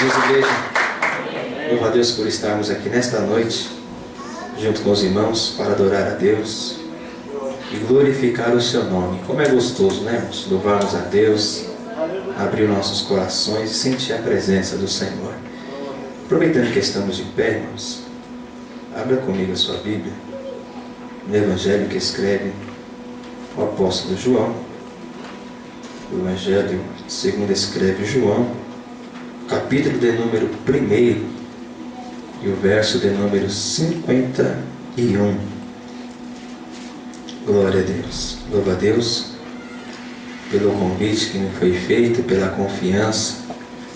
Jesus, igreja. Louvo a Deus por estarmos aqui nesta noite, junto com os irmãos, para adorar a Deus e glorificar o seu nome. Como é gostoso, né, irmãos? Louvarmos a Deus, abrir nossos corações e sentir a presença do Senhor. Aproveitando que estamos de pé, irmãos, abra comigo a sua Bíblia, no Evangelho que escreve o apóstolo João. O Evangelho segundo escreve João, capítulo de número 1 e o verso de número 51. Glória a Deus. Louva a Deus pelo convite que me foi feito, pela confiança,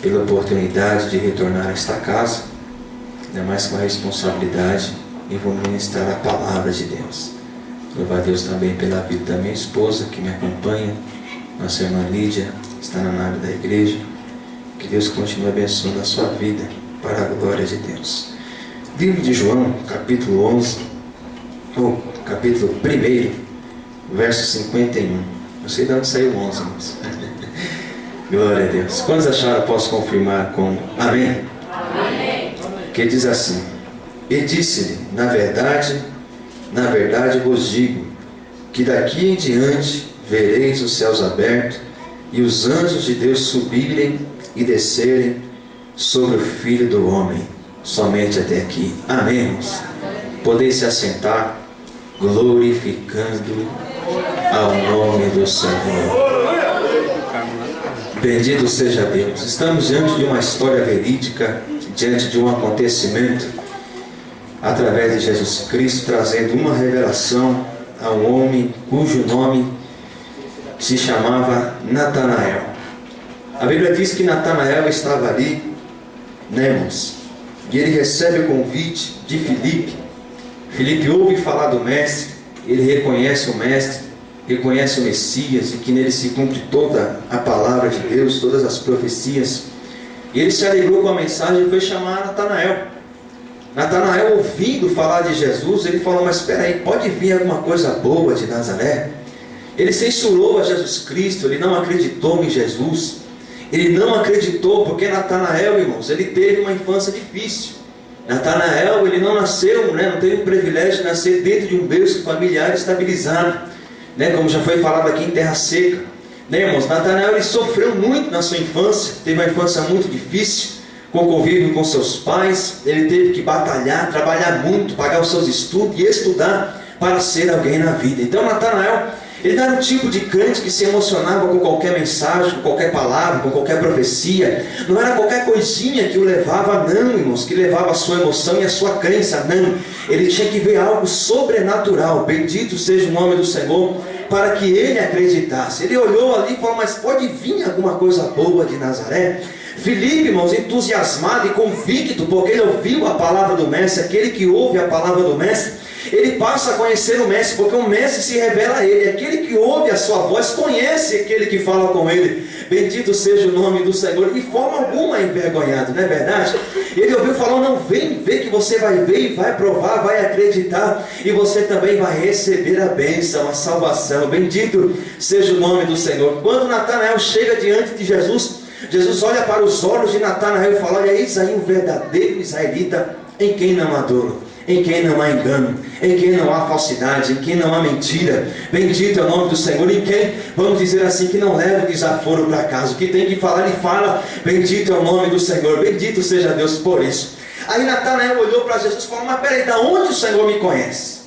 pela oportunidade de retornar a esta casa, ainda mais com a responsabilidade em vou ministrar a palavra de Deus. Louva a Deus também pela vida da minha esposa que me acompanha, nossa irmã Lídia, está na nave da igreja. Que Deus continue abençoando a sua vida para a glória de Deus. Livro de João, capítulo 11, ou capítulo 1, verso 51. Não sei de onde saiu 11, mas... glória a Deus. Quantos acharam? Posso confirmar com amém? Amém. Que diz assim: e disse-lhe, na verdade vos digo, que daqui em diante vereis os céus abertos e os anjos de Deus subirem e descerem sobre o Filho do Homem. Somente até aqui. Amém, irmãos? Podeis se assentar, glorificando ao nome do Senhor. Bendito seja Deus. Estamos diante de uma história verídica, diante de um acontecimento, através de Jesus Cristo, trazendo uma revelação a um homem cujo nome se chamava Natanael. A Bíblia diz que Natanael estava ali, né, irmãos? E ele recebe o convite de Filipe. Filipe ouve falar do Mestre, ele reconhece o Mestre, reconhece o Messias e que nele se cumpre toda a palavra de Deus, todas as profecias. E ele se alegrou com a mensagem e foi chamar Natanael. Natanael, ouvindo falar de Jesus, ele falou: mas espera aí, pode vir alguma coisa boa de Nazaré? Ele censurou a Jesus Cristo, ele não acreditou em Jesus. Ele não acreditou porque Natanael, irmãos, ele teve uma infância difícil. Natanael, ele não nasceu, não teve o privilégio de nascer dentro de um berço familiar estabilizado, como já foi falado aqui, em terra seca. Irmãos, Natanael, ele sofreu muito na sua infância, teve uma infância muito difícil, com o convívio com seus pais. Ele teve que batalhar, trabalhar muito, pagar os seus estudos e estudar para ser alguém na vida. Então Natanael, ele não era o tipo de crente que se emocionava com qualquer mensagem, com qualquer palavra, com qualquer profecia. Não era qualquer coisinha que o levava, não, irmãos, que levava a sua emoção e a sua crença, não. Ele tinha que ver algo sobrenatural, bendito seja o nome do Senhor, para que ele acreditasse. Ele olhou ali e falou: mas pode vir alguma coisa boa de Nazaré? Filipe, irmãos, entusiasmado e convicto, porque ele ouviu a palavra do Mestre. Aquele que ouve a palavra do Mestre, ele passa a conhecer o Mestre, porque o Mestre se revela a ele. Aquele que ouve a sua voz conhece aquele que fala com ele. Bendito seja o nome do Senhor. De forma alguma envergonhado, não é verdade? Ele ouviu falar: não, vem ver que você vai ver e vai provar, vai acreditar, e você também vai receber a bênção, a salvação. Bendito seja o nome do Senhor. Quando Natanael chega diante de Jesus, Jesus olha para os olhos de Natanael e fala: olha, eis aí um verdadeiro israelita, em quem não há dolo, em quem não há engano, em quem não há falsidade, em quem não há mentira. Bendito é o nome do Senhor. Em quem, vamos dizer assim, que não leva o desaforo para casa. O que tem que falar, ele fala. Bendito é o nome do Senhor. Bendito seja Deus por isso. Aí Natanael olhou para Jesus e falou: mas peraí, da onde o Senhor me conhece?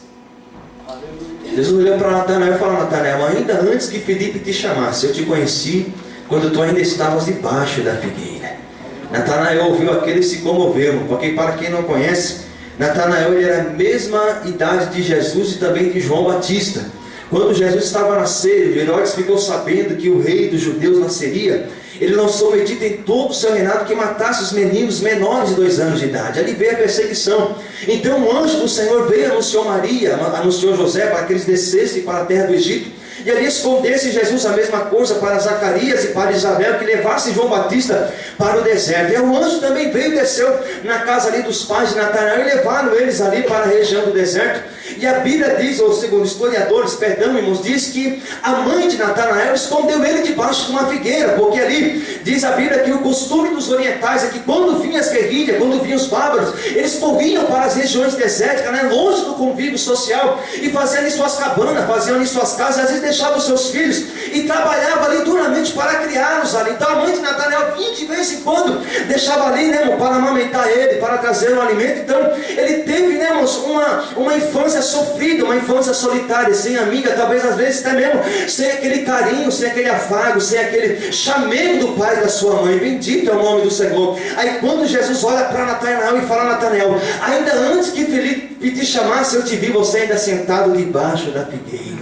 Jesus olhou para Natanael e falou: Natanael, ainda antes que Filipe te chamasse, eu te conheci quando tu ainda estavas debaixo da figueira. Natanael ouviu aquele e se comoveu, porque para quem não conhece, Natanael, ele era a mesma idade de Jesus e também de João Batista. Quando Jesus estava a nascer, Herodes ficou sabendo que o rei dos judeus nasceria. Ele lançou um edito em todo o seu reinado que matasse os meninos menores de 2 anos de idade. Ali veio a perseguição. Então o anjo do Senhor veio e anunciou Maria, anunciou José para que eles descessem para a terra do Egito. E ali escondesse Jesus a mesma coisa para Zacarias e para Isabel, que levasse João Batista para o deserto. E o anjo também veio e desceu na casa ali dos pais de Natanael e levaram eles ali para a região do deserto. E a Bíblia diz, ou segundo historiadores, perdão, irmãos, diz que a mãe de Natanael escondeu ele debaixo de uma figueira, porque ali diz a Bíblia que o costume dos orientais é que quando vinham as guerrilhas, quando vinham os bárbaros, eles corriam para as regiões desérticas, né, longe do convívio social, e faziam ali suas cabanas, faziam ali suas casas, às vezes deixavam os seus filhos e trabalhavam ali duramente para criá-los ali. Então a mãe de Natanael vinha de vez em quando, deixava ali, né, irmão, para amamentar ele, para trazer um alimento. Então ele teve, né, irmãos, uma infância sofrida, uma infância solitária, sem amiga, talvez às vezes até mesmo sem aquele carinho, sem aquele afago, sem aquele chamego do pai e da sua mãe. Bendito é o nome do Senhor. Aí quando Jesus olha para Natanael e fala: Natanael, ainda antes que Felipe te chamasse, eu te vi você ainda sentado debaixo da figueira.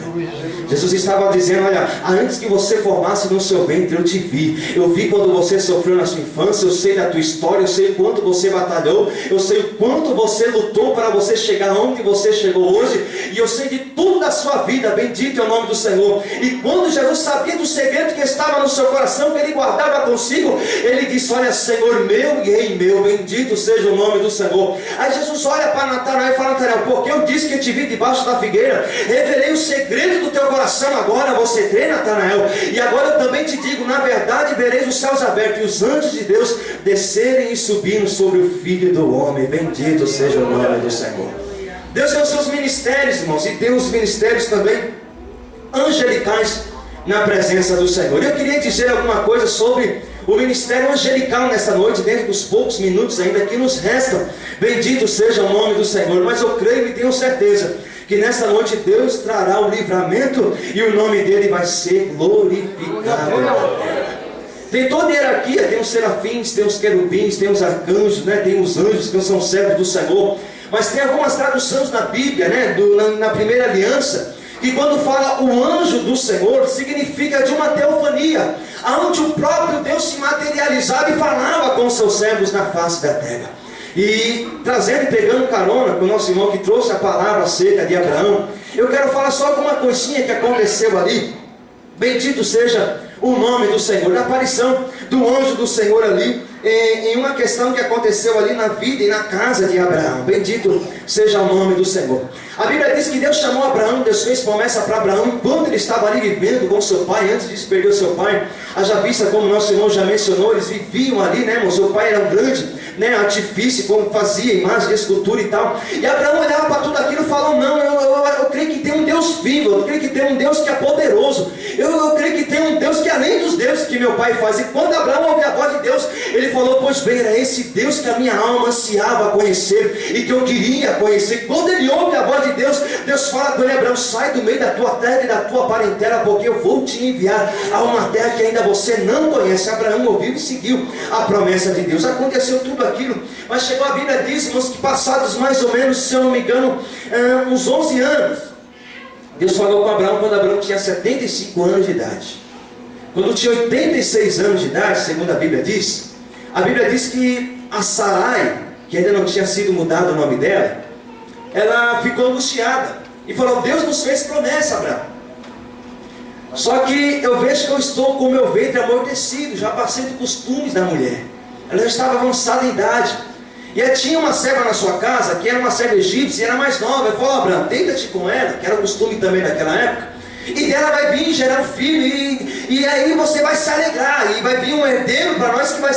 Jesus estava dizendo: olha, antes que você formasse no seu ventre, eu te vi. Eu vi quando você sofreu na sua infância, eu sei da tua história, eu sei o quanto você batalhou, eu sei o quanto você lutou para você chegar onde você chegou hoje, e eu sei de tudo da sua vida. Bendito é o nome do Senhor. E quando Jesus sabia do segredo que estava no seu coração, que ele guardava consigo, ele disse: olha, Senhor meu e Rei meu, bendito seja o nome do Senhor. Aí Jesus olha para Natanael e fala: Natanael, porque eu disse que eu te vi debaixo da figueira, revelei o segredo do teu coração, agora você crê, Natanael? E agora eu também te digo, na verdade vereis os céus abertos e os anjos de Deus descerem e subindo sobre o Filho do Homem. Bendito seja o nome do Senhor. Deus tem os seus ministérios, irmãos, e tem os ministérios também angelicais na presença do Senhor. Eu queria dizer alguma coisa sobre o ministério angelical nessa noite, dentro dos poucos minutos ainda que nos restam. Bendito seja o nome do Senhor. Mas eu creio e tenho certeza que nessa noite Deus trará o livramento e o nome dele vai ser glorificado. Tem toda a hierarquia, tem os serafins, tem os querubins, tem os arcanjos, né? Tem os anjos que são servos do Senhor. Mas tem algumas traduções na Bíblia, né? Na primeira aliança, que quando fala o anjo do Senhor, significa de uma teofania, onde o próprio Deus se materializava e falava com os seus servos na face da terra. E trazendo e pegando carona com o nosso irmão que trouxe a palavra acerca de Abraão, eu quero falar só alguma coisinha que aconteceu ali. Bendito seja o nome do Senhor. A aparição do anjo do Senhor ali, em uma questão que aconteceu ali na vida e na casa de Abraão. Bendito seja o nome do Senhor. A Bíblia diz que Deus chamou Abraão, Deus fez promessa para Abraão enquanto ele estava ali vivendo com seu pai, antes de perder o seu pai. Haja vista, como nosso irmão já mencionou, eles viviam ali, né, irmão? Seu pai era um grande, né, artifício, como fazia imagem de escultura e tal. E Abraão olhava para tudo aquilo e falou: não, eu creio que tem um Deus vivo, eu creio que tem um Deus que é poderoso, eu creio que tem um Deus que é além dos deuses que meu pai faz. E quando Abraão ouviu a voz de Deus, ele falou: pois bem, era esse Deus que a minha alma ansiava conhecer e que eu queria conhecer. Quando ele ouve a voz de Deus, Deus fala com ele: Abraão, sai do meio da tua terra e da tua parentela, porque eu vou te enviar a uma terra que ainda você não conhece. Abraão ouviu e seguiu a promessa de Deus. Aconteceu tudo aquilo, mas chegou a Bíblia diz, irmãos, que passados mais ou menos, se eu não me engano, uns 11 anos, Deus falou com Abraão quando Abraão tinha 75 anos de idade. Quando tinha 86 anos de idade, segundo a Bíblia diz que a Sarai, que ainda não tinha sido mudado o nome dela, ela ficou angustiada e falou: Deus nos fez promessa, Abraão, só que eu vejo que eu estou com o meu ventre amortecido, já passei dos costumes da mulher, ela já estava avançada em idade. E aí tinha uma serva na sua casa, que era uma serva egípcia, e era mais nova. Eu falei: Abraão, deita-te com ela, que era o costume também naquela época, e dela vai vir gerar um filho, e aí você vai se alegrar, e vai vir um herdeiro para nós, que vai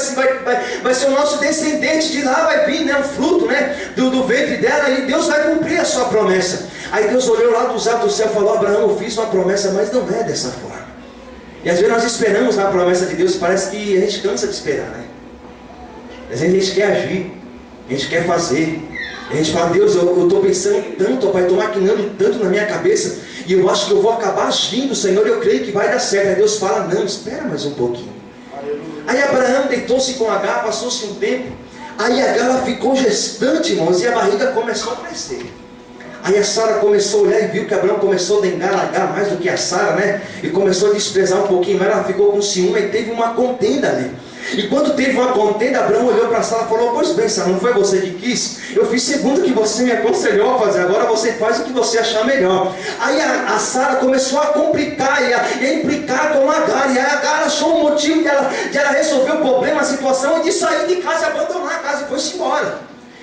ser o nosso descendente, de lá vai vir, né, um fruto, né, do ventre dela, e Deus vai cumprir a sua promessa. Aí Deus olhou lá dos altos do céu e falou: Abraão, eu fiz uma promessa, mas não é dessa forma. E às vezes nós esperamos na promessa de Deus, parece que a gente cansa de esperar, né? Às vezes a gente quer agir, a gente quer fazer, a gente fala: Deus, eu estou pensando tanto, pai, estou maquinando tanto na minha cabeça, e eu acho que eu vou acabar agindo, Senhor, eu creio que vai dar certo. Aí Deus fala: não, espera mais um pouquinho. Aí Abraão deitou-se com Agar, passou-se um tempo, aí Agar ela ficou gestante, irmãos, e a barriga começou a crescer. Aí a Sara começou a olhar e viu que Abraão começou a dengar Agar mais do que a Sara, né? E começou a desprezar um pouquinho, mas ela ficou com ciúme e teve uma contenda ali. E quando teve uma contenda, Abraão olhou para Sara e falou: pois bem, Sara, não foi você que quis? Eu fiz segundo o que você me aconselhou a fazer, agora você faz o que você achar melhor. Aí a Sara começou a complicar e a implicar com Agar, e a Agar achou um motivo de ela resolver o problema, a situação, e de sair de casa e abandonar a casa e foi-se embora.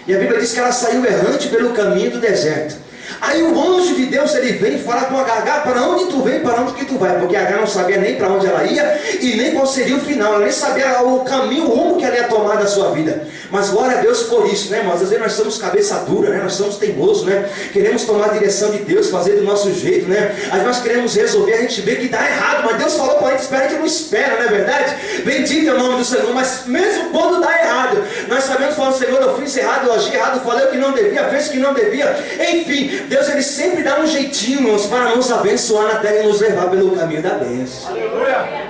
E a Bíblia diz que ela saiu errante pelo caminho do deserto. Aí o anjo de Deus, ele vem e fala com Agar: para onde tu vem, para onde que tu vai? Porque Agar não sabia nem para onde ela ia e nem qual seria o final, ela nem sabia o caminho, o rumo que ela ia tomar da sua vida. Mas glória a Deus por isso, né, irmãos? Às vezes nós somos cabeça dura, né? Nós somos teimosos, né? Queremos tomar a direção de Deus, fazer do nosso jeito, né? Aí nós queremos resolver, a gente vê que dá errado, mas Deus falou para a gente esperar, a gente não espera, não é verdade? Bendito é o nome do Senhor. Mas mesmo quando dá errado, nós sabemos falar: Senhor, eu fiz errado, eu agi errado, falei o que não devia, fez o que não devia. Enfim, Deus, ele sempre dá um jeitinho, irmãos, para nos abençoar na terra e nos levar pelo caminho da bênção. Aleluia.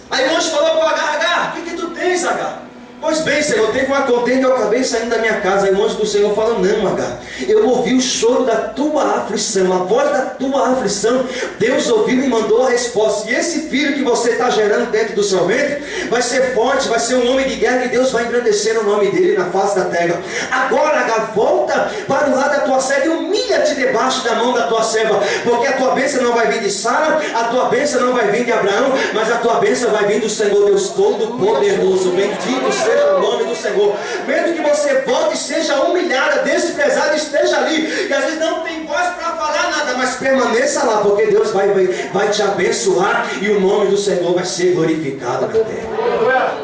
Aí o anjo falou para Agar: Agar, o que tu tens, Agar? Pois bem, Senhor, teve uma contenda e eu acabei saindo da minha casa. Aí o anjo do Senhor falou: não, Agar, eu ouvi o choro da tua aflição, a voz da tua aflição. Deus ouviu e mandou a resposta. E esse filho que você está gerando dentro do seu ventre vai ser forte, vai ser um homem de guerra, e Deus vai engrandecer o nome dele na face da terra. Agora, Agar, volta para o lado da tua serva e humilha-te debaixo da mão da tua serva, porque a tua bênção não vai vir de Sara, a tua bênção não vai vir de Abraão, mas a tua bênção vai vir do Senhor Deus Todo-Poderoso. Bendito seja o nome do Senhor. Mesmo que você volte e seja humilhada, desprezada, esteja ali, e às vezes não tem voz para falar nada, mas permaneça lá, porque Deus vai te abençoar e o nome do Senhor vai ser glorificado na terra.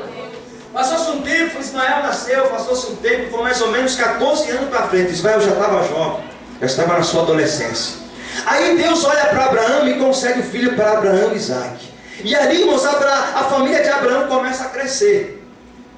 Passou-se um tempo, Ismael nasceu, passou-se um tempo, foi mais ou menos 14 anos para frente. Ismael já estava jovem, já estava na sua adolescência. Aí Deus olha para Abraão e concede o filho para Abraão, Isaac. E ali, irmãos, a família de Abraão começa a crescer,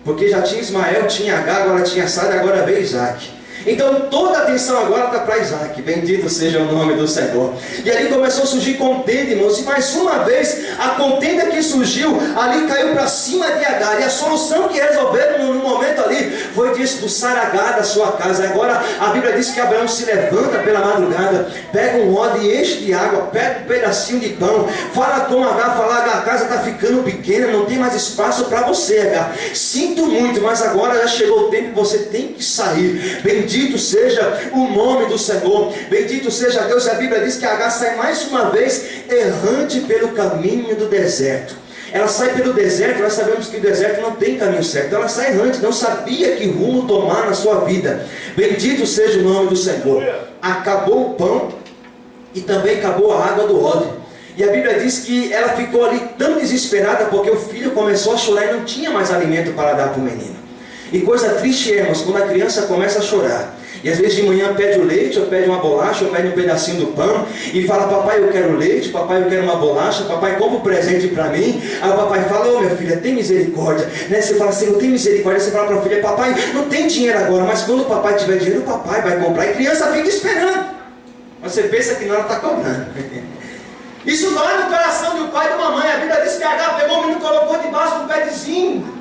porque já tinha Ismael, tinha Agar, agora tinha Sara, agora veio Isaac. Então toda a atenção agora está para Isaac. Bendito seja o nome do Senhor. E ali começou a surgir contenda, irmãos. E mais uma vez, a contenda que surgiu ali caiu para cima de Agar. E a solução que resolveram no momento ali foi expulsar Agar da sua casa. Agora a Bíblia diz que Abraão se levanta pela madrugada, pega um odre e enche de água, pega um pedacinho de pão, fala com Agar, fala: Agar, a casa está ficando pequena, não tem mais espaço para você, Agar. Sinto muito, mas agora já chegou o tempo que você tem que sair. Bendito seja o nome do Senhor, bendito seja Deus. A Bíblia diz que Agar sai mais uma vez errante pelo caminho do deserto. Ela sai pelo deserto, nós sabemos que o deserto não tem caminho certo. Ela sai errante, não sabia que rumo tomar na sua vida. Bendito seja o nome do Senhor. Acabou o pão e também acabou a água do odre. E a Bíblia diz que ela ficou ali tão desesperada, porque o filho começou a chorar e não tinha mais alimento para dar para o menino. E coisa triste é, irmãos, quando a criança começa a chorar, e às vezes de manhã pede o leite, ou pede uma bolacha, ou pede um pedacinho do pão, e fala: papai, eu quero leite, papai, eu quero uma bolacha, papai, compra um presente para mim. Aí o papai fala: ô minha filha, tem misericórdia, né? Você fala assim: não tem misericórdia. Você fala para a filha: papai, não tem dinheiro agora, mas quando o papai tiver dinheiro, o papai vai comprar. E a criança fica esperando, mas você pensa que não, ela está cobrando. Isso dói no coração do pai e da mamãe. A Bíblia diz que Agar pegou o menino e colocou debaixo do pedezinho.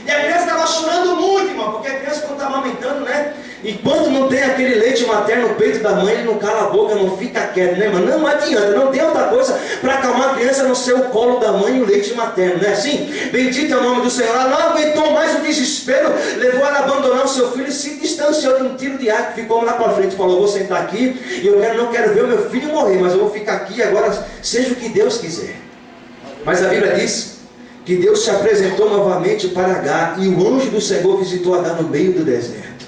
E a criança estava chorando muito, irmão, porque a criança, quando está amamentando, né? Enquanto não tem aquele leite materno no peito da mãe, ele não cala a boca, não fica quieto, né, irmão? Não adianta, não tem outra coisa para acalmar a criança a não ser o colo da mãe e o leite materno, não é assim? Bendito é o nome do Senhor. Ela não aguentou mais o desespero, levou ela a abandonar o seu filho e se distanciou de um tiro de arco, ficou lá para frente, falou: vou sentar aqui e eu não quero ver o meu filho morrer, mas eu vou ficar aqui agora, seja o que Deus quiser. Mas a Bíblia diz que Deus se apresentou novamente para Agar, e o anjo do Senhor visitou Agar no meio do deserto.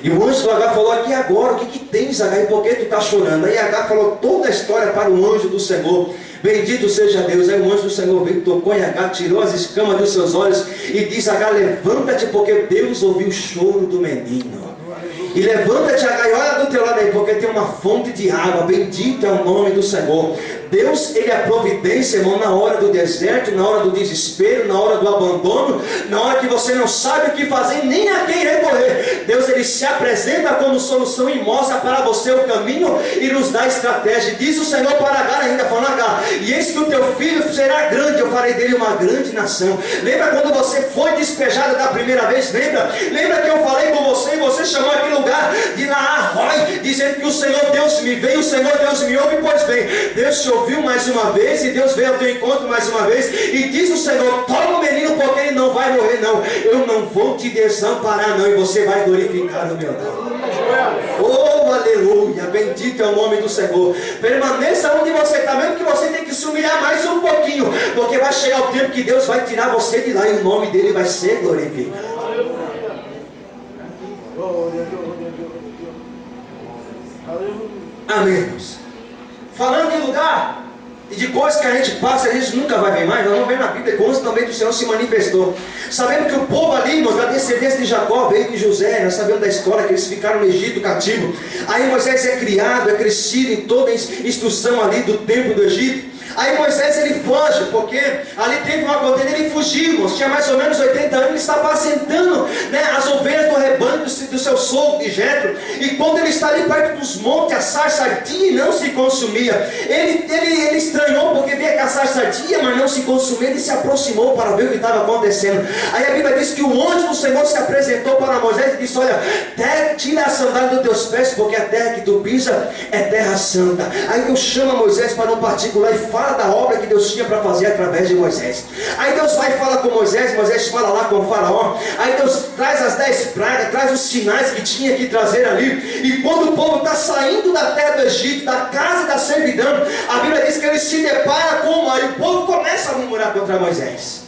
E o anjo do Agar falou: aqui agora, o que tens, Agar, e por que tu está chorando? Aí Agar falou toda a história para o anjo do Senhor. Bendito seja Deus. Aí o anjo do Senhor veio, tocou em Agar, tirou as escamas dos seus olhos e disse: Agar, levanta-te, porque Deus ouviu o choro do menino. E levanta-te, Agar, e olha do teu lado aí, porque tem uma fonte de água. Bendito é o nome do Senhor. Deus, Ele é a providência, irmão, na hora do deserto, na hora do desespero, na hora do abandono, na hora que você não sabe o que fazer, nem a quem recorrer. Deus, Ele se apresenta como solução e mostra para você o caminho e nos dá estratégia. Diz o Senhor para Agar ainda, falando: Agar, e eis que o teu filho será grande, eu farei dele uma grande nação. Lembra quando você foi despejada da primeira vez? Lembra que eu falei com você e você chamou aquele lugar de Naarrói, dizendo que o Senhor Deus me veio, o Senhor Deus me ouve? Pois bem, Deus te ouviu mais uma vez, e Deus veio ao teu encontro mais uma vez, e diz o Senhor: toma o menino, porque ele não vai morrer não, eu não vou te desamparar não, e você vai glorificar o meu nome. Oh, aleluia, bendito é o nome do Senhor. Permaneça onde você está, mesmo que você tem que se humilhar mais um pouquinho, porque vai chegar o tempo que Deus vai tirar você de lá, e o nome dele vai ser glorificado. Amém, irmãos? Falando de lugar e de coisas que a gente passa e a gente nunca vai ver mais, nós vamos ver na Bíblia como também do Senhor se manifestou. Sabendo que o povo ali, irmãos, da descendência de Jacó, veio de José, nós sabemos da história que eles ficaram no Egito cativo. Aí Moisés é criado, é crescido em toda a instrução ali do tempo do Egito. Aí Moisés ele foge, porque ali teve uma contenda, ele fugiu, irmãos, tinha mais ou menos 80 anos, ele está apacentando, né, as ovelhas do rebanho do seu sogro de Jetro. E quando ele está ali perto dos montes, a sarça ardia e não se consumia. Ele estranhou porque via que a sarça ardia, mas não se consumia. Ele se aproximou para ver o que estava acontecendo. Aí a Bíblia diz que o anjo do Senhor se apresentou para Moisés e disse: olha, tira a sandália dos teus pés, porque a terra que tu pisa é terra santa. Aí Deus chama Moisés para um particular e fala da obra que Deus tinha para fazer através de Moisés. Aí Deus vai e fala com Moisés, Moisés fala lá com o faraó. Aí Deus traz as 10 pragas, traz os sinais que tinha que trazer ali. E quando o povo está saindo da terra do Egito, da casa da servidão, a Bíblia diz que ele se depara com o mar, e o povo começa a murmurar contra Moisés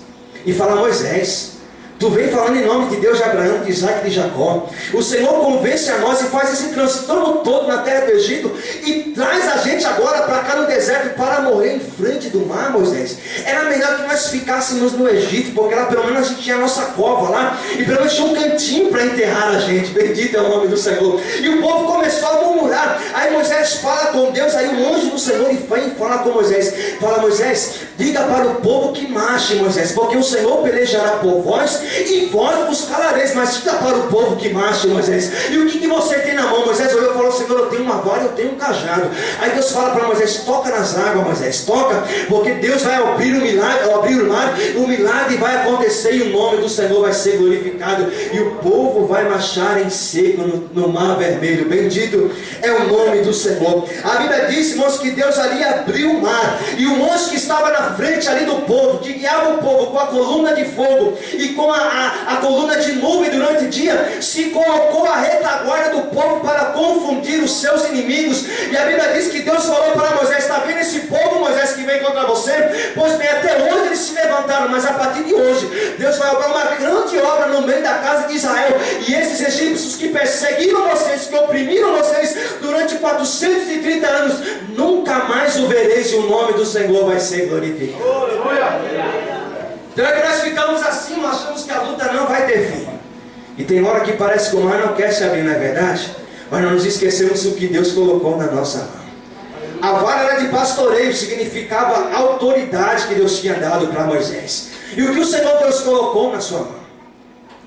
e fala: Moisés, tu vem falando em nome de Deus de Abraão, de Isaac e de Jacó. O Senhor convence a nós e faz esse transtorno todo na terra do Egito e traz a gente agora para cá no deserto para morrer em frente do mar, Moisés. Era melhor que nós ficássemos no Egito, porque lá pelo menos a gente tinha a nossa cova lá e pelo menos tinha um cantinho para enterrar a gente. Bendito é o nome do Senhor. E o povo começou a murmurar. Aí Moisés fala com Deus, aí o anjo do Senhor vem e fala com Moisés. Fala: Moisés, diga para o povo que marche, Moisés, porque o Senhor pelejará por vós e vós vos calareis. Mas diga para o povo que marche, Moisés. E o que você tem na mão? Moisés olhou e falou: Senhor, eu tenho uma vara, eu tenho um cajado. Aí Deus fala para Moisés: toca nas águas, Moisés, toca, porque Deus vai abrir o milagre, abrir o mar, o milagre vai acontecer e o nome do Senhor vai ser glorificado e o povo vai marchar em seco no mar vermelho. Bendito é o nome do Senhor. A Bíblia diz, irmãos, que Deus ali abriu o mar e o anjo que estava na frente ali do povo, que guiava o povo com a coluna de fogo e com a coluna de nuvem durante o dia, se colocou a retaguarda do povo para confundir os seus inimigos. E a Bíblia diz que Deus falou para Moisés: está vendo esse povo, Moisés, que vem contra você? Pois bem, até hoje eles se levantaram, mas a partir de hoje Deus vai obrar uma grande obra no meio da casa de Israel, e esses egípcios que perseguiram vocês, que oprimiram vocês durante 430 anos, nunca mais o vereis, e o nome do Senhor vai ser glorificado. Então é que nós ficamos assim, nós achamos que a luta não vai ter fim. E tem hora que parece que o mar não quer se abrir, não é verdade? Mas não nos esquecemos o que Deus colocou na nossa mão. A vara era de pastoreio, significava a autoridade que Deus tinha dado para Moisés. E o que o Senhor Deus colocou na sua mão?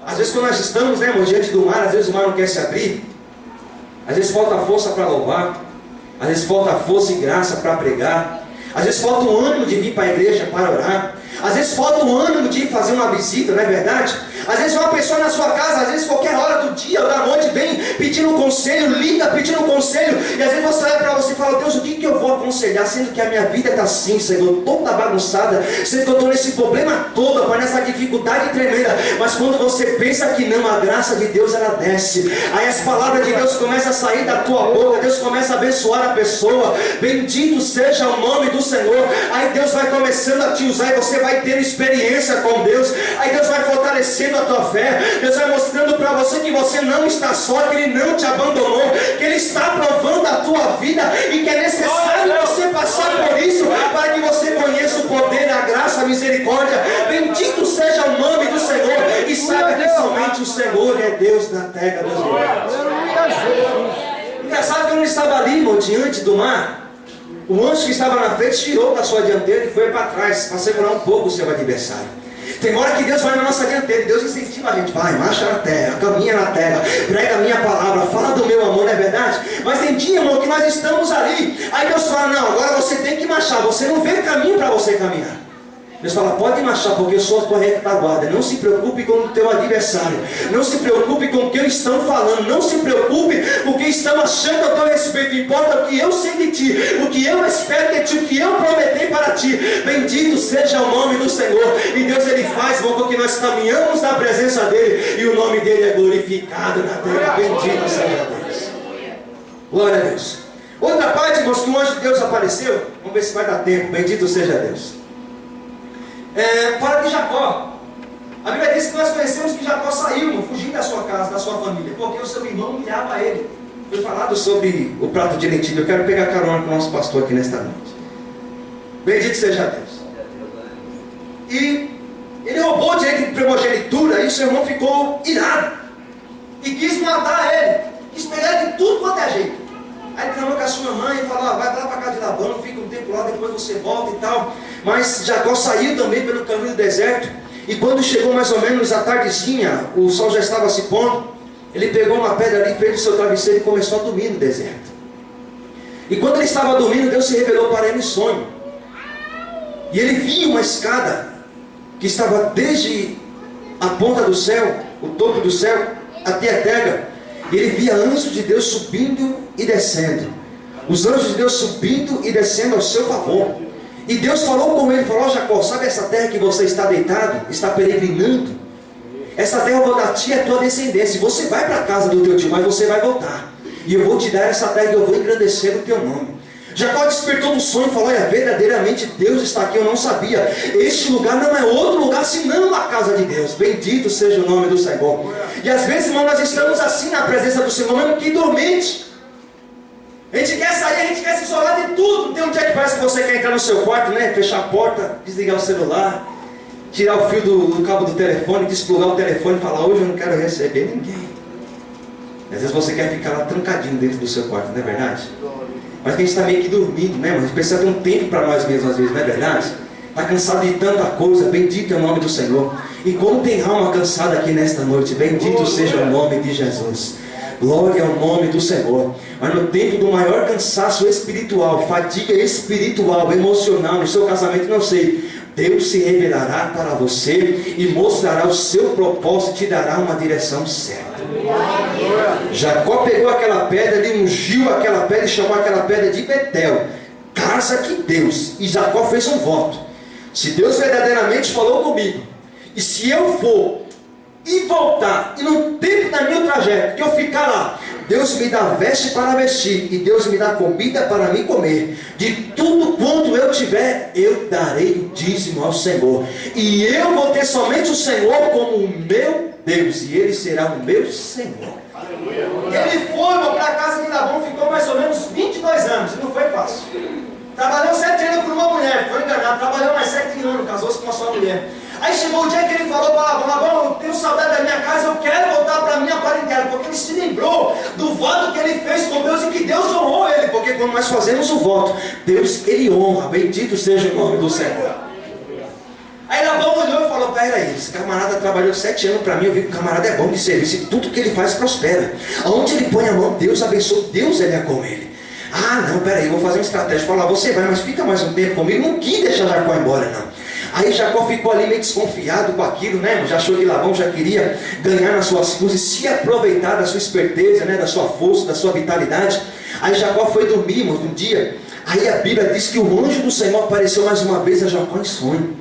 Às vezes quando nós estamos, né, irmão, diante do mar, às vezes o mar não quer se abrir. Às vezes falta força para louvar. Às vezes falta força e graça para pregar. Às vezes falta o ânimo de vir para a igreja para orar. Às vezes falta o ânimo de fazer uma visita, não é verdade? Às vezes uma pessoa na sua casa, às vezes qualquer hora do dia ou da noite vem pedindo um conselho, liga pedindo um conselho, e às vezes você olha para você e fala: Deus, o que eu vou aconselhar, sendo que a minha vida está assim, Senhor, toda bagunçada, sendo que eu estou nesse problema todo, nessa dificuldade tremenda. Mas quando você pensa que não, a graça de Deus ela desce, aí as palavras de Deus começam a sair da tua boca, Deus começa a abençoar a pessoa. Bendito seja o nome do Senhor. Aí Deus vai começando a te usar e você vai tendo experiência com Deus. Aí Deus vai fortalecendo a tua fé. Deus vai mostrando para você que você não está só, que Ele não te abandonou, que Ele está provando a tua vida e que é necessário você passar por isso para que você conheça o poder, a graça, a misericórdia. Bendito seja o nome do Senhor e saiba que somente o Senhor é Deus na terra dos vivos. Engraçado que ele estava ali, irmão, diante do mar. O anjo que estava na frente tirou da sua dianteira e foi para trás, para segurar um pouco o seu adversário. Tem hora que Deus vai na nossa dianteira e Deus incentiva a gente: vai, marcha na terra, caminha na terra, prega a minha palavra, fala do meu amor, não é verdade? Mas tem dia, irmão, que nós estamos ali, aí Deus fala: não, agora você tem que marchar, você não vê caminho para você caminhar. Deus fala: pode marchar, porque eu sou a tua retaguarda. Não se preocupe com o teu adversário, não se preocupe com o que eles estão falando, não se preocupe com o que estão achando a teu respeito. Importa o que eu sei de ti, o que eu espero de ti, o que eu prometi para ti. Bendito seja o nome do Senhor. E Deus ele faz, irmão, com que nós caminhamos na presença dele e o nome dele é glorificado na terra. Bendito seja Deus. Glória a Deus. Outra parte, irmãos, que o anjo de Deus apareceu. Vamos ver se vai dar tempo. Bendito seja Deus. Fala de Jacó. A Bíblia diz que nós conhecemos que Jacó saiu, fugindo da sua casa, da sua família, porque o seu irmão humilhava ele. foi falado sobre o prato de lentilha. Eu quero pegar carona com o nosso pastor aqui nesta noite. Bendito seja Deus. E ele roubou o direito de primogenitura, e o seu irmão ficou irado e quis matar ele, quis pegar ele de tudo quanto é jeito. Aí ele falou com a sua mãe e falou: vai lá para casa de Labão, fica um tempo lá, depois você volta e tal. Mas Jacó saiu também pelo caminho do deserto, e quando chegou mais ou menos a tardezinha, o sol já estava se pondo, ele pegou uma pedra ali, fez o seu travesseiro e começou a dormir no deserto. E quando ele estava dormindo, Deus se revelou para ele em sonho. E ele viu uma escada que estava desde a ponta do céu, o topo do céu, até a terra. E ele via anjos de Deus subindo e descendo. Os anjos de Deus subindo e descendo ao seu favor. E Deus falou com ele, falou: Jacó, sabe essa terra que você está deitado, está peregrinando? Essa terra eu vou dar a ti e a tua descendência. Você vai para a casa do teu tio, mas você vai voltar. E eu vou te dar essa terra e eu vou engrandecer o teu nome. Jacó despertou do sonho e falou: olha, verdadeiramente Deus está aqui, eu não sabia. Este lugar não é outro lugar senão a casa de Deus. Bendito seja o nome do Senhor. E às vezes, irmão, nós estamos assim na presença do Senhor, mesmo que dormente. A gente quer sair, a gente quer se isolar de tudo. Tem um dia que parece que você quer entrar no seu quarto, né? Fechar a porta, desligar o celular, tirar o fio do cabo do telefone, desplugar o telefone e falar: hoje eu não quero receber ninguém. Às vezes você quer ficar lá trancadinho dentro do seu quarto, não é verdade? Mas a gente está meio que dormindo, né? Mas a gente precisa ter um tempo para nós mesmos às vezes, não é verdade? Está cansado de tanta coisa, bendito é o nome do Senhor. E como tem alma cansada aqui nesta noite, bendito seja o nome de Jesus. Glória ao nome do Senhor. Mas no tempo do maior cansaço espiritual, fadiga espiritual, emocional, no seu casamento, não sei, Deus se revelará para você e mostrará o seu propósito e te dará uma direção certa. Jacó pegou aquela pedra, ele ungiu aquela pedra e chamou aquela pedra de Betel, casa que Deus. E Jacó fez um voto: se Deus verdadeiramente falou comigo, e se eu for e voltar, e no tempo da minha trajeto que eu ficar lá, Deus me dá veste para vestir, e Deus me dá comida para me comer, de tudo quanto eu tiver, eu darei o dízimo ao Senhor, e eu vou ter somente o Senhor como o meu Deus, e Ele será o meu Senhor. Ele foi para a casa de Labão, ficou mais ou menos 22 anos, e não foi fácil. Trabalhou 7 anos por uma mulher, foi enganado, trabalhou mais 7 anos, casou-se com uma só mulher. Aí chegou o dia que ele falou para Labão: Labão, eu tenho saudade da minha casa, eu quero voltar para a minha parentela, porque ele se lembrou do voto que ele fez com Deus e que Deus honrou ele, porque quando nós fazemos o voto, Deus, Ele honra, bendito seja o nome do Senhor. Aí Labão olhou e falou: peraí, esse camarada trabalhou 7 anos para mim, eu vi que o camarada é bom de serviço, e tudo que ele faz prospera. Aonde ele põe a mão, Deus abençoa, Deus ele é com ele. Ah não, peraí, eu vou fazer uma estratégia, falar: você vai, mas fica mais um tempo comigo. Não quis deixar Jacó embora não. Aí Jacó ficou ali meio desconfiado com aquilo, né? Já achou que Labão já queria ganhar nas suas coisas e se aproveitar da sua esperteza, né? Da sua força, da sua vitalidade. Aí Jacó foi dormir, irmãos, um dia. Aí a Bíblia diz que o anjo do Senhor apareceu mais uma vez a Jacó em sonho.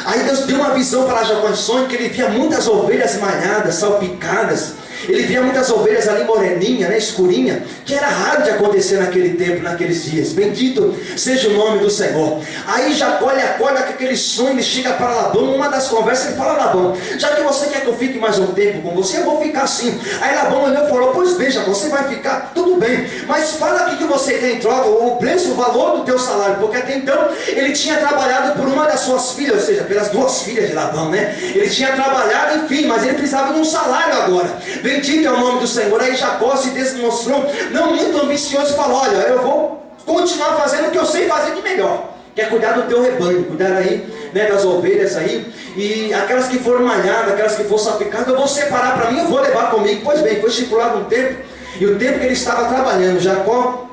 Aí Deus deu uma visão para Jacó em sonho, que ele via muitas ovelhas malhadas, salpicadas. Ele via muitas ovelhas ali moreninha, né, escurinha, que era raro de acontecer naquele tempo, naqueles dias. Bendito seja o nome do Senhor. Aí Jacó, ele acorda com aquele sonho, ele chega para Labão, numa das conversas ele fala: Labão, já que você quer que eu fique mais um tempo com você, eu vou ficar assim. Aí Labão olhou e falou: pois bem, Jacó, você vai ficar, tudo bem, mas fala o que você quer em troca, o preço, o valor do teu salário, porque até então ele tinha trabalhado por uma das suas filhas, ou seja, pelas 2 filhas de Labão, né? Ele tinha trabalhado, enfim, mas ele precisava de um salário agora. Bendito é o nome do Senhor. Aí Jacó se demonstrou não muito ambicioso e falou: olha, eu vou continuar fazendo o que eu sei fazer de melhor, que é cuidar do teu rebanho, cuidar aí, né, das ovelhas aí, e aquelas que foram malhadas, aquelas que foram salpicadas, eu vou separar para mim, eu vou levar comigo. Pois bem, foi estipulado um tempo, e o tempo que ele estava trabalhando, Jacó,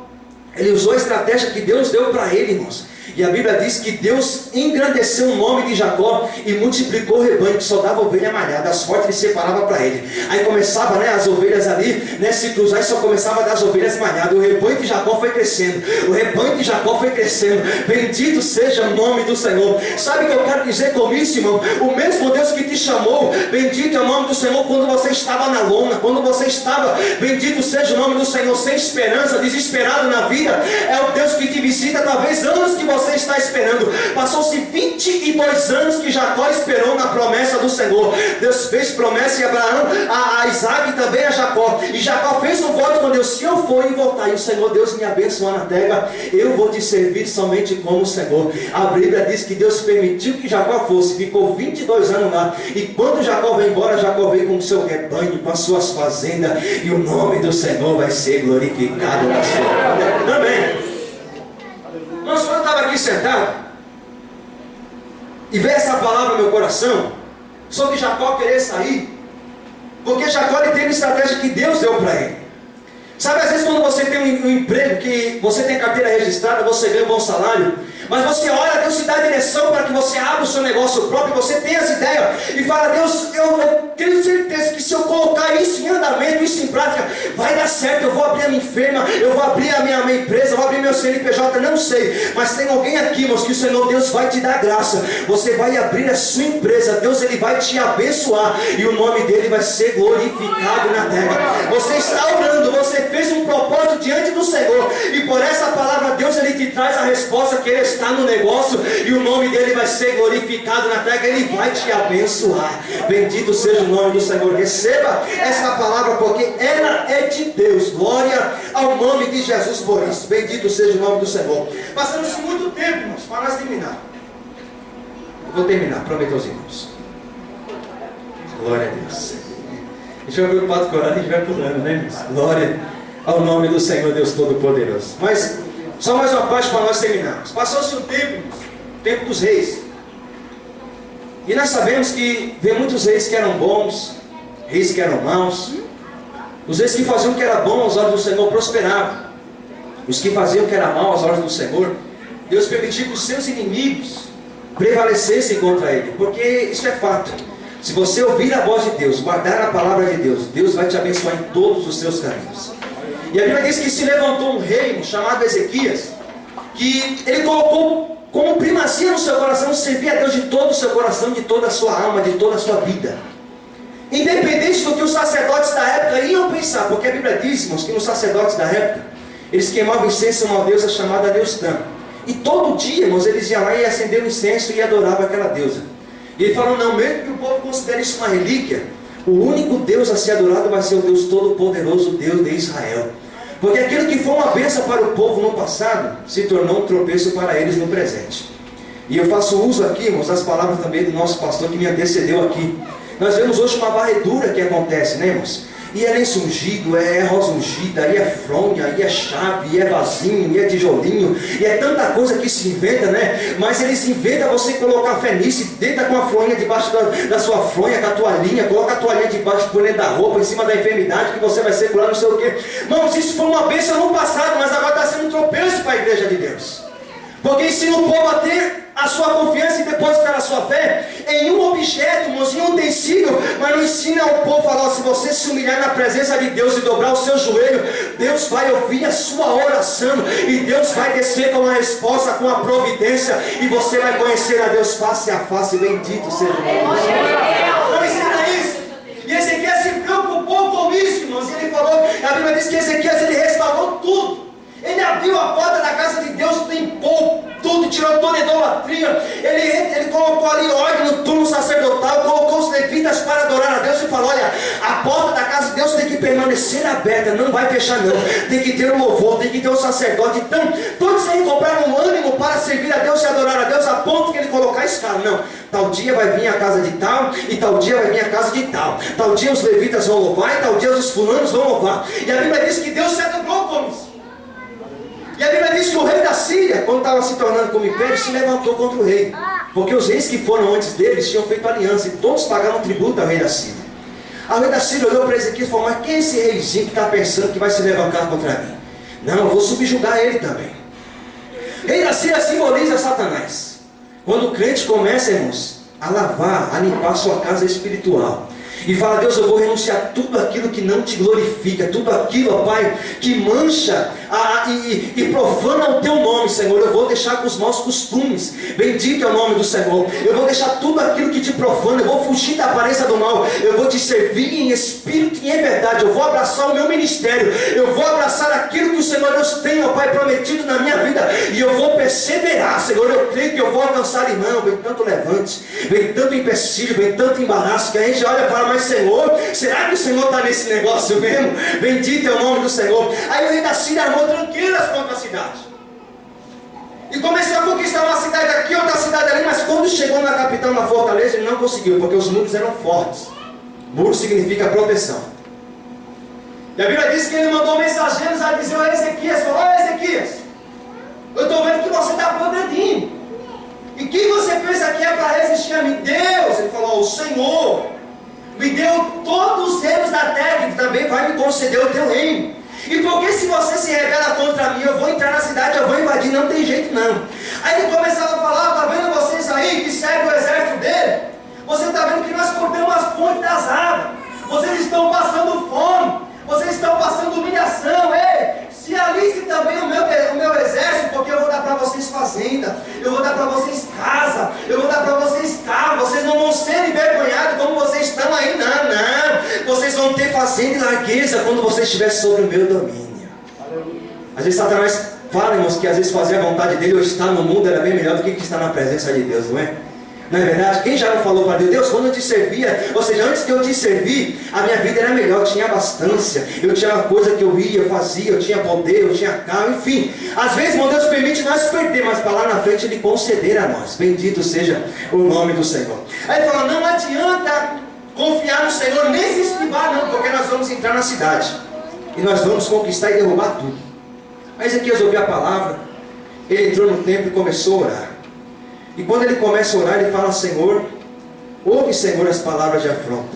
ele usou a estratégia que Deus deu para ele, irmãos. E a Bíblia diz que Deus engrandeceu o nome de Jacó e multiplicou o rebanho, que só dava ovelha malhada, as fortes ele separava para ele. Aí começava, né, as ovelhas ali, né, se cruzar, e só começava a dar as ovelhas malhadas. O rebanho de Jacó foi crescendo, o rebanho de Jacó foi crescendo. Bendito seja o nome do Senhor. Sabe o que eu quero dizer com isso, irmão? O mesmo Deus que te chamou, bendito é o nome do Senhor, quando você estava na lona, quando você estava, bendito seja o nome do Senhor, sem esperança, desesperado na vida, é o Deus que te visita, talvez anos que você está esperando. Passou-se 22 anos que Jacó esperou na promessa do Senhor. Deus fez promessa em Abraão, a Isaac e também a Jacó. E Jacó fez um voto com Deus: se eu for e voltar e o Senhor Deus me abençoar na terra, eu vou te servir somente como o Senhor. A Bíblia diz que Deus permitiu que Jacó fosse, ficou 22 anos lá. E quando Jacó veio embora, Jacó veio com o seu rebanho, com as suas fazendas, e o nome do Senhor vai ser glorificado na sua vida. Amém. Mas quando eu estava aqui sentado e veio essa palavra no meu coração sobre Jacó querer sair, porque Jacó ele teve a estratégia que Deus deu para ele. Sabe, às vezes quando você tem um emprego, que você tem carteira registrada, você ganha um bom salário, mas você ora, Deus te dá a direção para que você abra o seu negócio próprio, você tem as ideias e fala: Deus, eu tenho certeza que se eu colocar isso em andamento, isso em prática, vai dar certo. Eu vou abrir a minha firma, eu vou abrir a minha empresa, eu vou abrir meu CNPJ, não sei, mas tem alguém aqui, irmãos, que o Senhor Deus vai te dar graça. Você vai abrir a sua empresa, Deus ele vai te abençoar e o nome dele vai ser glorificado na terra. Você está orando, você fez um propósito diante do Senhor, e por essa palavra Deus ele te traz a resposta que ele está no negócio, e o nome dele vai ser glorificado na terra. Ele vai te abençoar. Bendito seja o nome do Senhor. Receba essa palavra, porque ela é de Deus. Glória ao nome de Jesus por isso. Bendito seja o nome do Senhor. Passamos muito tempo, irmãos, para nós terminar. Eu vou terminar, prometo aos irmãos. Glória a Deus. A gente vai preocupado com a hora, a gente vai pulando, né, irmãos? Glória ao nome do Senhor Deus Todo-Poderoso. Mas só mais uma parte para nós terminarmos. Passou-se um tempo, tempo dos reis. E nós sabemos que vem muitos reis que eram bons, reis que eram maus. Os reis que faziam o que era bom aos olhos do Senhor prosperavam. Os que faziam o que era mal aos olhos do Senhor, Deus permitiu que os seus inimigos prevalecessem contra ele. Porque isso é fato. Se você ouvir a voz de Deus, guardar a palavra de Deus, Deus vai te abençoar em todos os seus caminhos. E a Bíblia diz que se levantou um rei chamado Ezequias, que ele colocou como primazia no seu coração servir a Deus de todo o seu coração, de toda a sua alma, de toda a sua vida. Independente do que os sacerdotes da época iam pensar, porque a Bíblia diz, irmãos, que os sacerdotes da época, eles queimavam incenso a uma deusa chamada Neustã. E todo dia, irmãos, eles iam lá e acendiam incenso e adoravam aquela deusa. E ele falou: não, mesmo que o povo considere isso uma relíquia, o único Deus a ser adorado vai ser o Deus Todo-Poderoso, o Deus de Israel. Porque aquilo que foi uma bênção para o povo no passado, se tornou um tropeço para eles no presente. E eu faço uso aqui, irmãos, das palavras também do nosso pastor que me antecedeu aqui. Nós vemos hoje uma varredura que acontece, né, irmãos? E é lenço ungido, é rosa ungida, e é fronha, e é chave, e é vasinho, e é tijolinho, e é tanta coisa que se inventa, né? Mas eles inventam você colocar fé nisso, deita com a fronha debaixo da sua fronha, com a toalhinha, coloca a toalhinha debaixo por dentro da roupa, em cima da enfermidade, que você vai ser curado, não sei o quê. Irmãos, isso foi uma bênção no passado, mas agora está sendo um tropeço para a igreja de Deus. Porque ensina o povo a ter a sua confiança e depositar a sua fé em um objeto, irmãos, em um utensílio, mas não ensina ao povo a falar: se você se humilhar na presença de Deus e dobrar o seu joelho, Deus vai ouvir a sua oração, e Deus vai descer com a resposta, com a providência, e você vai conhecer a Deus face a face. Bendito seja o nome do Senhor. Não ensina isso. E Ezequias se preocupou com isso, irmãos, e ele falou, a Bíblia diz que Ezequias ele restaurou tudo. Ele abriu a porta da casa de Deus, limpou tudo, tirou toda a idolatria. Ele colocou ali ordem no turno sacerdotal, colocou os levitas para adorar a Deus e falou: olha, a porta da casa de Deus tem que permanecer aberta, não vai fechar não. Tem que ter um louvor, tem que ter um sacerdote. Então, todos têm que comprar um ânimo para servir a Deus e adorar a Deus, a ponto que ele colocar a escala. Não, tal dia vai vir a casa de tal, e tal dia vai vir a casa de tal. Tal dia os levitas vão louvar, e tal dia os fulanos vão louvar. E a Bíblia diz que Deus se alegrou com isso. E a Bíblia diz que o rei da Síria, quando estava se tornando como império, se levantou contra o rei. Porque os reis que foram antes deles tinham feito aliança, e todos pagavam tributo ao rei da Síria. A rei da Síria olhou para Ezequias e falou: mas quem é esse reizinho que está pensando que vai se levantar contra mim? Não, eu vou subjugar ele também. Rei da Síria simboliza Satanás. Quando o crente começa, irmãos, a lavar, a limpar a sua casa espiritual, E fala: Deus, eu vou renunciar a tudo aquilo que não te glorifica, tudo aquilo, ó Pai, que mancha e profana o teu nome, Senhor. Eu vou deixar com os maus costumes, bendito é o nome do Senhor. Eu vou deixar tudo aquilo que te profana, eu vou fugir da aparência do mal, eu vou te servir em espírito e em verdade. Eu vou abraçar o meu ministério, eu vou abraçar aquilo que o Senhor Deus tem, ó Pai, prometido na minha vida, e eu vou perseverar, Senhor. Eu creio que eu vou alcançar. E não, vem tanto levante, vem tanto empecilho, vem tanto embaraço, que a gente olha e fala: mas Senhor, será que o Senhor está nesse negócio mesmo? Bendito é o nome do Senhor. Aí o rei da Síria armou tranqueiras contra a cidade e começou a conquistar uma cidade aqui, outra cidade ali. Mas quando chegou na capital, na fortaleza, ele não conseguiu, porque os muros eram fortes. Muro significa proteção. E a Bíblia diz que ele mandou mensageiros a dizer a Ezequias: falou: ó Ezequias, eu estou vendo que você está progredindo, e quem você pensa que é para resistir a mim? Deus. Ele falou: o Senhor me deu todos os reinos da terra, e também vai me conceder o teu reino. E porque se você se rebela contra mim, eu vou entrar na cidade, eu vou invadir, não tem jeito não. Aí ele começava a falar: está vendo vocês aí que seguem o exército dele? Você está vendo que nós cortamos as fontes das águas, vocês estão passando fome, vocês estão passando humilhação. Ei, se aliste também o meu exército, porque eu vou dar para vocês fazenda, eu vou dar para vocês casa, eu vou dar para vocês carro. Vocês não vão ser envergonhados como vocês estão aí, não. Vocês vão ter fazenda e largueza quando vocês estiverem sobre o meu domínio. Às vezes Satanás fala, irmãos, que às vezes fazer a vontade dele ou estar no mundo era bem melhor do que estar na presença de Deus, não é? Não é verdade? Quem já não falou para Deus: Deus, quando eu te servia, ou seja, antes de eu te servir, a minha vida era melhor, eu tinha abastância, eu tinha uma coisa que eu ia, eu fazia, eu tinha poder, eu tinha carro, enfim. Às vezes, irmão, Deus permite nós perder, mas para lá na frente Ele conceder a nós. Bendito seja o nome do Senhor. Aí Ele fala: não adianta confiar no Senhor, nem se esquivar não, porque nós vamos entrar na cidade e nós vamos conquistar e derrubar tudo. Aí Ezequias ouviu a palavra, ele entrou no templo e começou a orar. E quando ele começa a orar, ele fala: Senhor, ouve, Senhor, as palavras de afronta.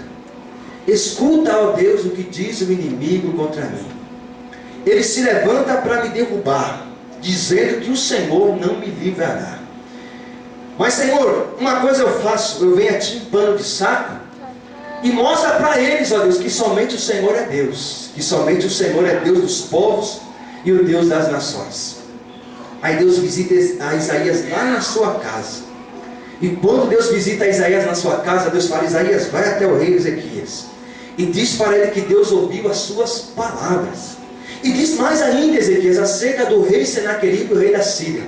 Escuta, ó Deus, o que diz o inimigo contra mim. Ele se levanta para me derrubar, dizendo que o Senhor não me livrará. Mas Senhor, uma coisa eu faço: eu venho a ti em pano de saco e mostra para eles, ó Deus, que somente o Senhor é Deus, que somente o Senhor é Deus dos povos e o Deus das nações. Aí Deus visita a Isaías lá na sua casa. E quando Deus visita a Isaías na sua casa, Deus fala: Isaías, vai até o rei Ezequias e diz para ele que Deus ouviu as suas palavras. E diz mais ainda, Ezequias, acerca do rei Senaqueribe, o rei da Síria,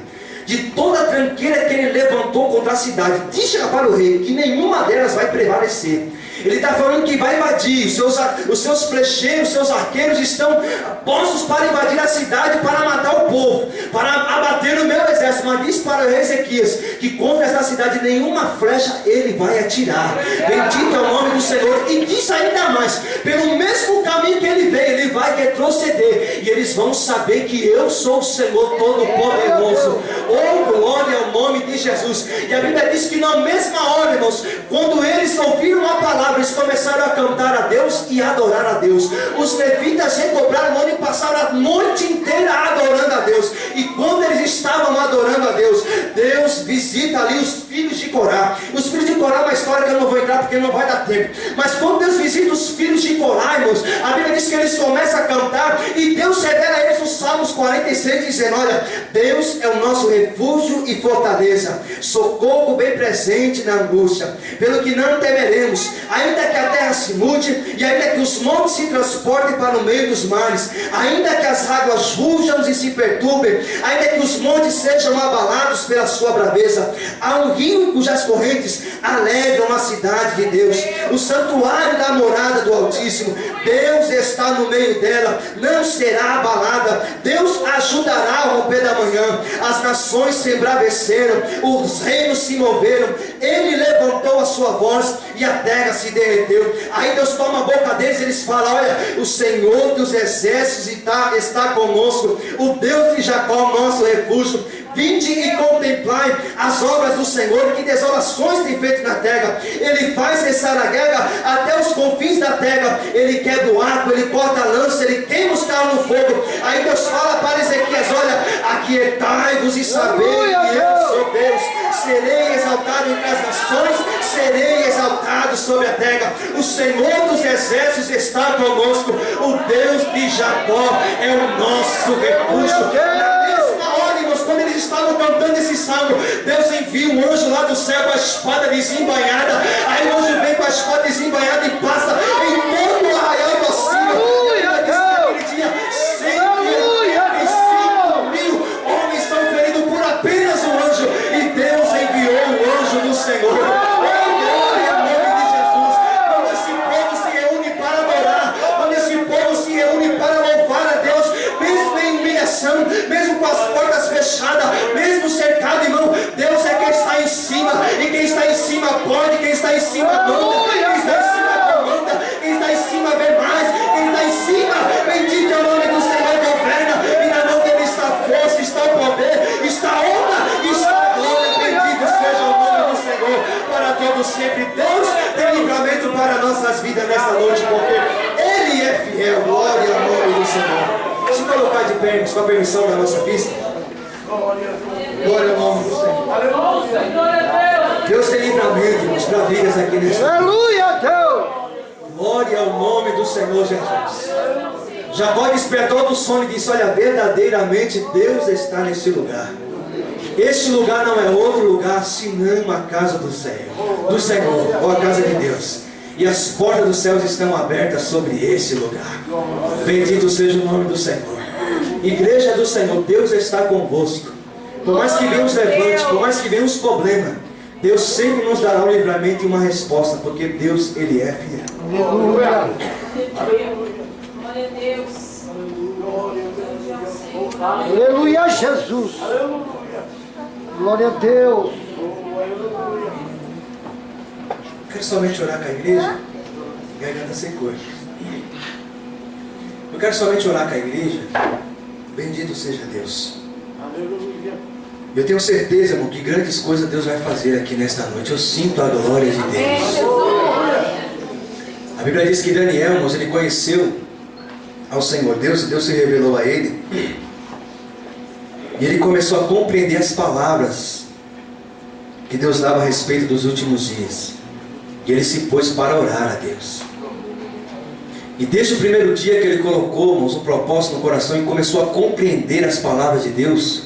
de toda a tranqueira que ele levantou contra a cidade. Diz para o rei que nenhuma delas vai prevalecer. Ele está falando que vai invadir. Os seus flecheiros, os seus arqueiros estão postos para invadir a cidade, para matar o povo, para abater o meu exército. Mas diz para o rei Ezequias que contra esta cidade nenhuma flecha ele vai atirar. Bendito é o nome do Senhor. E diz ainda mais: pelo mesmo caminho que ele veio, ele vai retroceder, e eles vão saber que eu sou o Senhor Todo-Poderoso. Oh, glória ao nome de Jesus. E a Bíblia diz que na mesma hora, irmãos, quando eles ouviram a palavra, eles começaram a cantar a Deus e a adorar a Deus. Os levitas recobraram o ano e passaram a noite inteira adorando a Deus. E quando eles estavam adorando a Deus, Deus visita ali os filhos de Corá. Os filhos de Corá é uma história que eu não vou entrar porque não vai dar tempo. Mas quando Deus visita os filhos de Corá, irmãos, a Bíblia diz que eles começam a cantar, e Deus revela a eles os Salmos 46, dizendo: olha, Deus é o nosso refúgio e fortaleza, socorro bem presente na angústia, pelo que não temeremos, ainda que a terra se mude, e ainda que os montes se transportem para o meio dos mares, ainda que as águas rujam e se perturbem, ainda que os montes sejam abalados pela sua braveza, há um rio cujas correntes alegram a cidade de Deus, o santuário da morada do Altíssimo. Deus está no meio dela, não será abalada. Deus ajudará ao romper da manhã. As nações se embraveceram, os reinos se moveram, ele levantou a sua voz e a terra se derreteu. Aí Deus toma a boca deles e eles falam: olha, o Senhor dos exércitos está conosco, o Deus de Jacó, nosso refúgio. Vinde e contemplai as obras do Senhor, que desolações tem feito na terra. Ele faz cessar a guerra até os confins da terra. Ele quebra o arco, ele corta a lança, ele queima os carros no fogo. Aí Deus fala para Ezequias: olha, aquietai-vos e sabei que eu sou Deus. serei exaltado entre as nações, serei exaltado sobre a terra. O Senhor dos exércitos está conosco, o Deus de Jacó é o nosso refúgio. Na mesma hora, irmãos, quando eles estavam cantando esse salmo, Deus envia um anjo lá do céu com a espada desembainhada. Aí o anjo vem com a espada desembainhada e passa em todo o arraial do Assírio. Naquele dia, 185.000 homens são feridos por apenas um anjo, e Deus enviou o anjo do Senhor. Mesmo com as portas fechadas, mesmo cercado, irmão, Deus é quem está em cima, e quem está em cima pode, quem está em cima manda, quem está em cima comanda, quem está em cima vê mais, quem está em cima, bendito é o nome do Senhor, governa, e na mão dele está a força, está o poder, está a honra, está a glória, bendito seja o nome do Senhor, para todos sempre. Deus tem livramento para nossas vidas nesta noite, porque Ele é fiel. Glória ao nome do Senhor. Se colocar de pé, com a permissão da nossa pista. Glória ao nome do Senhor. Deus tem livramento, irmãos, para vidas aqui nessa. Aleluia, Deus. Glória ao nome do Senhor Jesus. Jacó despertou do sono e disse: olha, verdadeiramente Deus está neste lugar. Este lugar não é outro lugar senão a casa do Senhor, ou a casa de Deus. E as portas dos céus estão abertas sobre esse lugar. Bendito seja o nome do Senhor. Igreja do Senhor, Deus está convosco. Por mais que venham os levantes, por mais que venham os problemas, Deus sempre nos dará um livramento e uma resposta, porque Deus, Ele é fiel. Aleluia. Glória a Deus. Aleluia, Jesus. Glória a Deus. Quero somente orar com a igreja. Garganta secou. Eu quero somente orar com a igreja. Bendito seja Deus. Eu tenho certeza, irmão, que grandes coisas Deus vai fazer aqui nesta noite. Eu sinto a glória de Deus. A Bíblia diz que Daniel, irmãos, ele conheceu ao Senhor. Deus se revelou a ele. E ele começou a compreender as palavras que Deus dava a respeito dos últimos dias. E ele se pôs para orar a Deus. E desde o primeiro dia que ele colocou, irmãos, um propósito no coração e começou a compreender as palavras de Deus,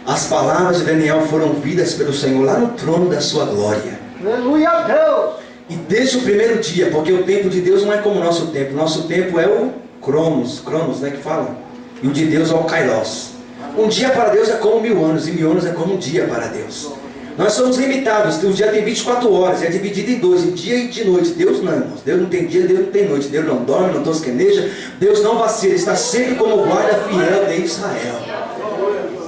as palavras de Daniel foram ouvidas pelo Senhor lá no trono da sua glória. Aleluia, Deus. E desde o primeiro dia, porque o tempo de Deus não é como o nosso tempo. Nosso tempo é o Cronos, né, que fala. E o de Deus é o Kairos. Um dia para Deus é como 1000 anos, e 1000 anos é como um dia para Deus. Nós somos limitados, o dia tem 24 horas, é dividido em 2, em dia e de noite. Deus não, irmãos. Deus não tem dia, Deus não tem noite. Deus não dorme, não tosqueneja. Deus não vacila, está sempre como guarda fiel de Israel.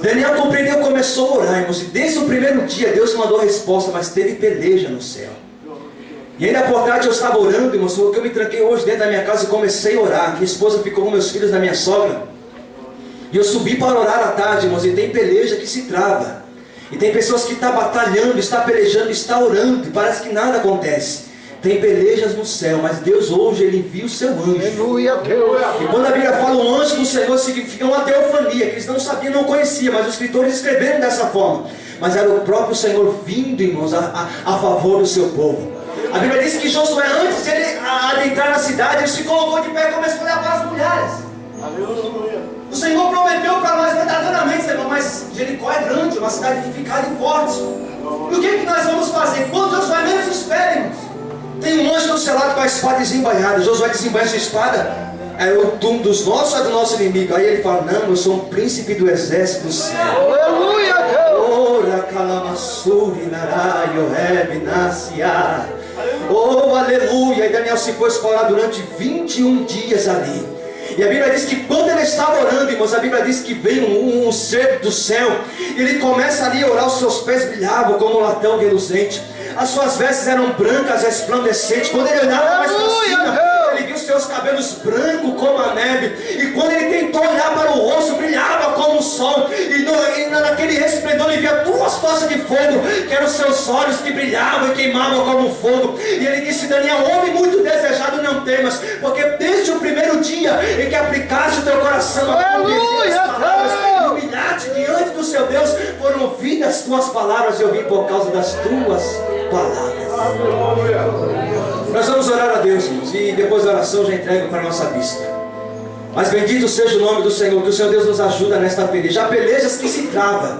Daniel compreendeu, começou a orar, irmãos. E desde o primeiro dia Deus mandou a resposta, mas teve peleja no céu. E ainda por tarde eu estava orando, irmãos, porque eu me tranquei hoje dentro da minha casa e comecei a orar. Minha esposa ficou com meus filhos na minha sogra. E eu subi para orar à tarde, irmãos, e tem peleja que se trava. E tem pessoas que estão batalhando, estão pelejando, estão orando, e parece que nada acontece. Tem pelejas no céu, mas Deus hoje, Ele envia o seu anjo. Aleluia, Deus. E quando a Bíblia fala o anjo do Senhor, significa uma teofania, que eles não sabiam, não conheciam, mas os escritores escreveram dessa forma. Mas era o próprio Senhor vindo, irmãos, a favor do seu povo. A Bíblia diz que Josué, antes de ele adentrar na cidade, ele se colocou de pé e começou a olhar para as mulheres. Aleluia. O Senhor prometeu para nós verdadeiramente, Senhor, mas Jericó é grande, uma cidade edificada e forte. E o que nós vamos fazer? Quando Josué menos espera, irmãos, tem um anjo do seu lado com a espada desembainhada. Josué desembainha sua espada. É o túmulo dos nossos ou é do nosso inimigo? Aí ele fala: não, eu sou um príncipe do exército do céu. Aleluia, Deus. Ora calamassuri naraio rebinacia. Oh, aleluia. E Daniel se pôs para orar durante 21 dias ali. E a Bíblia diz que quando ele estava orando, irmãos, a Bíblia diz que veio um ser do céu. Ele começa ali a orar, os seus pés brilhavam como um latão reluzente. As suas vestes eram brancas, resplandecentes. Quando ele olhava mais para cima, ele viu os seus cabelos brancos como a neve. E quando ele tentou olhar para o rosto, brilhava como o sol. E naquele resplendor ele via 2 tochas de fogo, que eram os seus olhos que brilhavam e queimavam como fogo. E ele disse: Daniel, homem muito desejado, não temas, porque desde o primeiro dia em que aplicaste o teu coração a compreender as palavras e humilhar-te diante do seu Deus, foram ouvidas as tuas palavras, eu vim por causa das tuas palavras. Nós vamos orar a Deus, irmãos, e depois da oração já entrego para a nossa vista. Mas bendito seja o nome do Senhor, que o Senhor Deus nos ajuda nesta peleja. Há pelejas que se travam,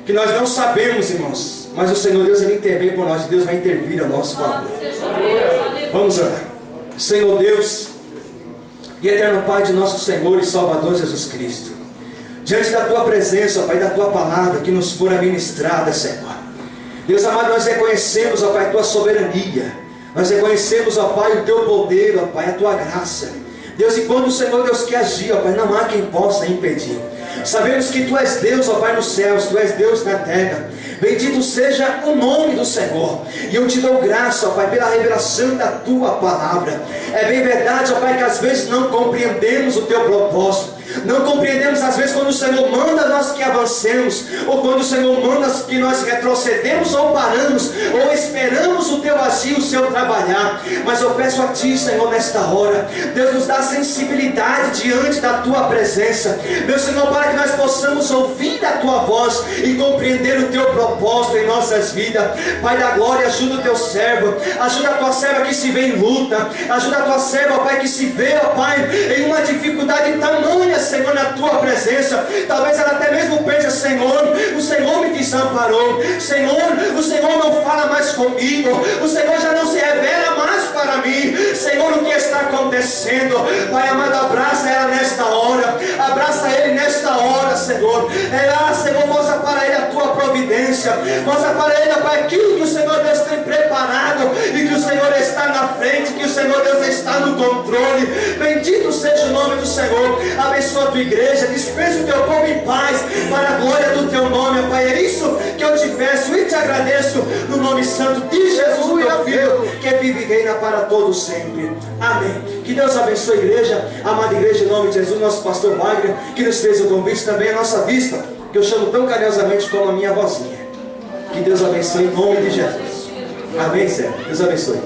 que nós não sabemos, irmãos, mas o Senhor Deus, Ele intervém por nós, e Deus vai intervir ao nosso favor. Vamos orar. Senhor Deus e eterno Pai de nosso Senhor e Salvador Jesus Cristo, diante da Tua presença, Pai, da Tua palavra que nos for ministrada, Senhor, Deus amado, nós reconhecemos, ó Pai, a Tua soberania, nós reconhecemos, ó Pai, o Teu poder, ó Pai, a Tua graça, Deus, e quando o Senhor Deus quer agir, ó Pai, não há quem possa impedir. Sabemos que Tu és Deus, ó Pai, nos céus, Tu és Deus na terra. Bendito seja o nome do Senhor. E eu te dou graça, ó Pai, pela revelação da Tua palavra. É bem verdade, ó Pai, que às vezes não compreendemos o Teu propósito. Não compreendemos às vezes quando o Senhor manda nós que avancemos, ou quando o Senhor manda que nós retrocedemos ou paramos, ou esperamos o Teu agir, o Seu trabalhar. Mas eu peço a Ti, Senhor, nesta hora, Deus, nos dá sensibilidade diante da Tua presença, meu Senhor, para que nós possamos ouvir a Tua voz e compreender o Teu propósito em nossas vidas. Pai da glória, ajuda o Teu servo, ajuda a Tua serva que se vê em luta, ajuda a Tua serva, Pai, que se vê, ó Pai, em uma dificuldade tamanha, Senhor, na Tua presença. Talvez ela até mesmo pense, Senhor, o Senhor me desamparou, Senhor, o Senhor não fala mais comigo, o Senhor já não se revela mais para mim. Senhor, o que está acontecendo? Pai amado, abraça ela nesta hora, abraça ele nesta hora, Senhor. Senhor, mostra para ele a Tua providência, mostra para ele, Pai, aquilo que o Senhor Deus tem preparado, e que o Senhor está na frente, que o Senhor Deus está no controle. Bendito seja o nome do Senhor. Abençoa a Tua igreja, dispensa o Teu povo em paz, para a glória do Teu nome, Pai. É isso que eu te peço e te agradeço, no nome santo de Jesus, o Teu Filho, que vive e reina para todos sempre. Amém. Que Deus abençoe a igreja, amada igreja, em nome de Jesus, nosso pastor Wagner, que nos fez o convite também à nossa vista, que eu chamo tão carinhosamente como a minha vozinha. Que Deus abençoe em nome de Jesus. Amém, Senhor. Deus abençoe.